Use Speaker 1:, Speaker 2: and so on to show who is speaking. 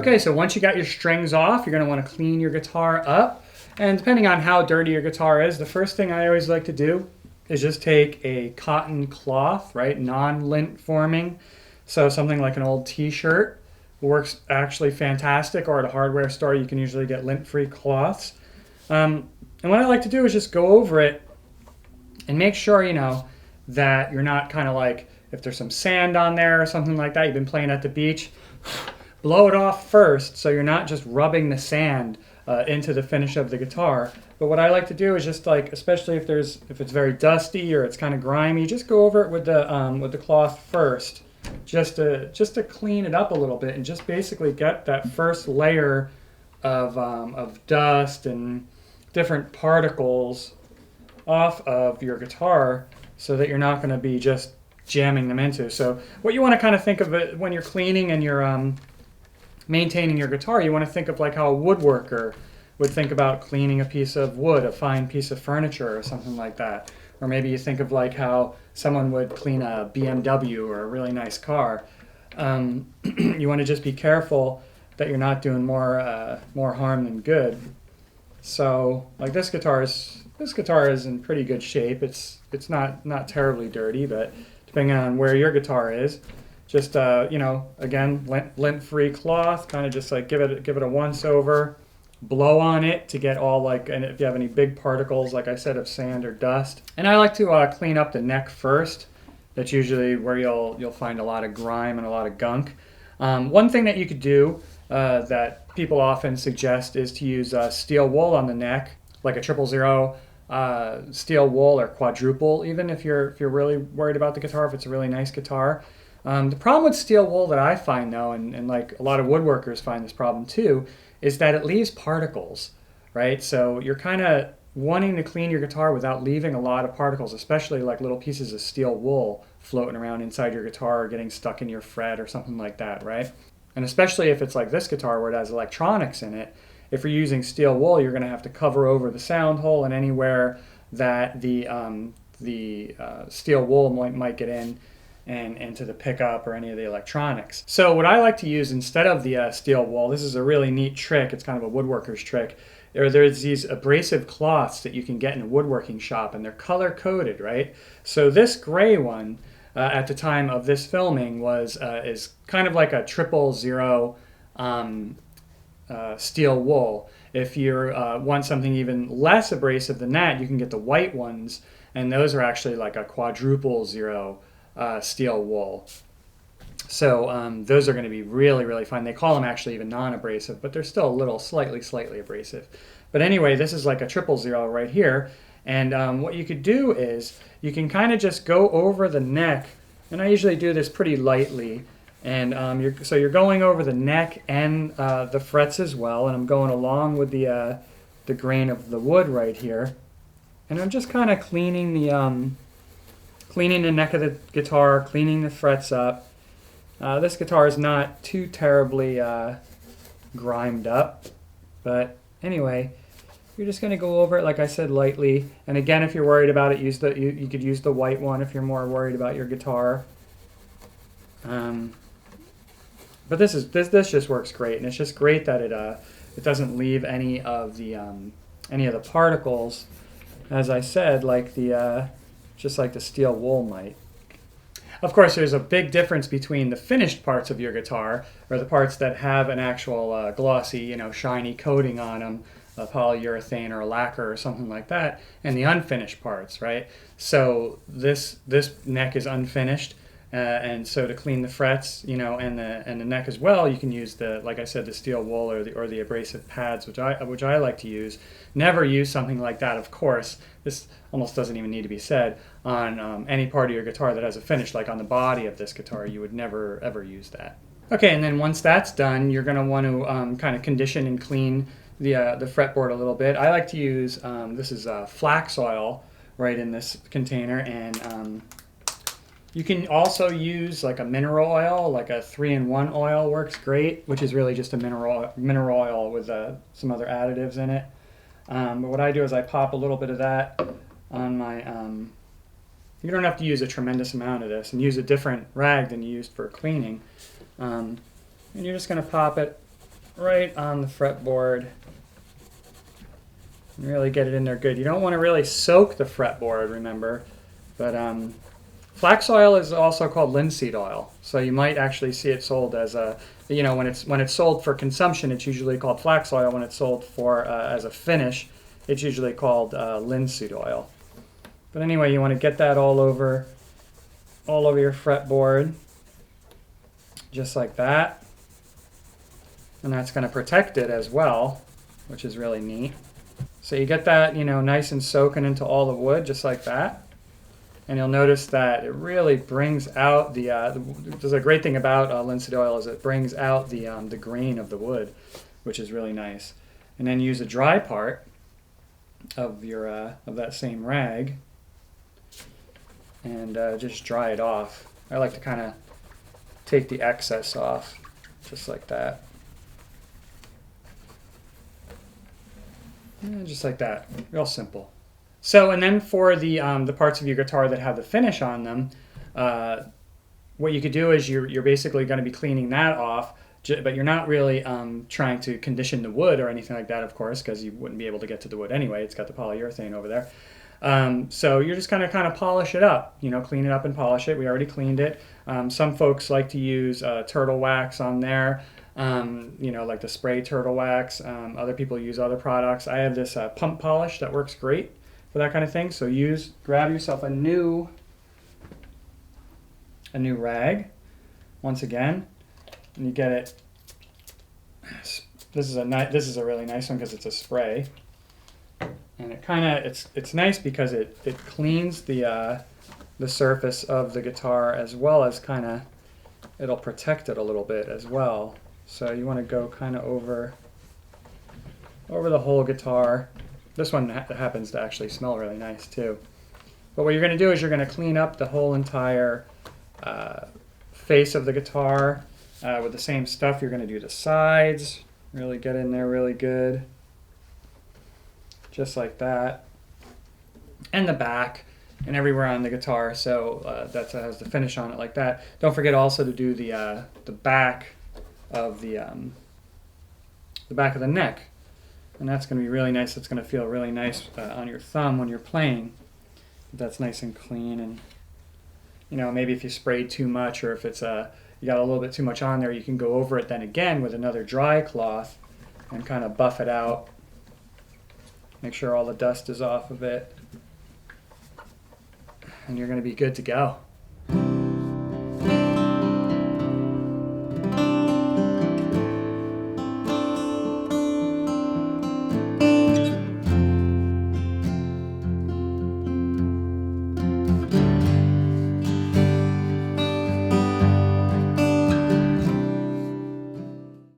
Speaker 1: Okay, so once you got your strings off, you're going to want to clean your guitar up. And depending on how dirty your guitar is, the first thing I always like to do is just take a cotton cloth, right, non-lint forming. So something like an old t-shirt works actually fantastic, or at a hardware store you can usually get lint-free cloths. And what I like to do is just go over it and make sure, you know, that you're not kind of like, if there's some sand on there or something like that, you've been playing at the beach, blow it off first so you're not just rubbing the sand into the finish of the guitar. But what I like to do is just like, especially if it's very dusty or it's kind of grimy, just go over it with the cloth first, just to clean it up a little bit and just basically get that first layer of dust and different particles off of your guitar, so that you're not going to be just jamming them into. So what you want to kind of think of it when you're cleaning and you're maintaining your guitar, you want to think of like how a woodworker would think about cleaning a piece of wood, a fine piece of furniture or something like that. Or maybe you think of like how someone would clean a BMW or a really nice car. You want to just be careful that you're not doing more harm than good. So like this guitar is in pretty good shape. It's not terribly dirty, but depending on where your guitar is, just you know, again, lint-free cloth, kind of just like give it a once over, blow on it to get all like, and if you have any big particles, like I said, of sand or dust. And I like to clean up the neck first. That's usually where you'll find a lot of grime and a lot of gunk. One thing that you could do that people often suggest is to use steel wool on the neck, like a 000 steel wool, or quadruple, even if you're really worried about the guitar, if it's a really nice guitar. The problem with steel wool that I find though, and like a lot of woodworkers find this problem too, is that it leaves particles, right? So you're kind of wanting to clean your guitar without leaving a lot of particles, especially like little pieces of steel wool floating around inside your guitar or getting stuck in your fret or something like that, right? And especially if it's like this guitar where it has electronics in it, if you're using steel wool, you're going to have to cover over the sound hole and anywhere that the steel wool might get in and into the pickup or any of the electronics. So what I like to use instead of the steel wool, this is a really neat trick. It's kind of a woodworker's trick. There's these abrasive cloths that you can get in a woodworking shop, and they're color coded, right? So this gray one at the time of this filming is kind of like a 000 steel wool. If you want something even less abrasive than that, you can get the white ones, and those are actually like a 000 steel wool. So those are going to be really, really fine. They call them actually even non-abrasive, but they're still a little slightly abrasive. But anyway, this is like a 000 right here. And what you could do is you can kind of just go over the neck, and I usually do this pretty lightly. And you're going over the neck and the frets as well, and I'm going along with the grain of the wood right here, and I'm just kind of cleaning the neck of the guitar, cleaning the frets up. This guitar is not too terribly grimed up, but anyway, you're just going to go over it, like I said, lightly. And again, if you're worried about it, you could use the white one if you're more worried about your guitar. But this just works great, and it's just great that it doesn't leave any of the particles, as I said, like just like the steel wool might. Of course, there's a big difference between the finished parts of your guitar, or the parts that have an actual glossy, shiny coating on them, a polyurethane or a lacquer or something like that, and the unfinished parts, right? So this neck is unfinished. And so to clean the frets, and the neck as well, you can use like I said, the steel wool or the abrasive pads, which I like to use. Never use something like that, of course. This almost doesn't even need to be said on any part of your guitar that has a finish, like on the body of this guitar. You would never ever use that. Okay, and then once that's done, you're going to want to kind of condition and clean the fretboard a little bit. I like to use this is flax oil right in this container, and you can also use like a mineral oil, like a 3-in-1 oil works great, which is really just a mineral oil with some other additives in it. But what I do is I pop a little bit of that on my, you don't have to use a tremendous amount of this, and use a different rag than you used for cleaning. And you're just going to pop it right on the fretboard. And really get it in there good. You don't want to really soak the fretboard, remember, but flax oil is also called linseed oil. So you might actually see it sold as a, you know, when it's sold for consumption, it's usually called flax oil. When it's sold for as a finish, it's usually called linseed oil. But anyway, you want to get that all over your fretboard, just like that. And that's going to protect it as well, which is really neat. So you get that, you know, nice and soaking into all the wood, just like that. And you'll notice that it really brings out there's a great thing about linseed oil is it brings out the grain of the wood, which is really nice. And then use a dry part of your of that same rag and just dry it off. I like to kind of take the excess off, just like that. And just like that, real simple. So, and then for the parts of your guitar that have the finish on them, what you could do is you're basically going to be cleaning that off, but you're not really trying to condition the wood or anything like that, of course, because you wouldn't be able to get to the wood anyway. It's got the polyurethane over there. So you're just going to kind of polish it up, you know, clean it up and polish it. We already cleaned it. Some folks like to use turtle wax on there, you know, like the spray turtle wax. Other people use other products. I have this pump polish that works great for that kind of thing. So grab yourself a new rag, once again, and you get it. This is a really nice one because it's a spray. And it kind of it's nice because it cleans the surface of the guitar as well as kind of it'll protect it a little bit as well. So you want to go kind of over the whole guitar. This one happens to actually smell really nice too. But what you're going to do is you're going to clean up the whole entire face of the guitar with the same stuff. You're going to do the sides, really get in there really good. Just like that, and the back, and everywhere on the guitar. So that has the finish on it like that. Don't forget also to do the back of the back of the neck, and that's going to be really nice. It's going to feel really nice on your thumb when you're playing. That's nice and clean, and you know, maybe if you sprayed too much or if it's you got a little bit too much on there, you can go over it then again with another dry cloth and kind of buff it out. Make sure all the dust is off of it, and you're going to be good to go.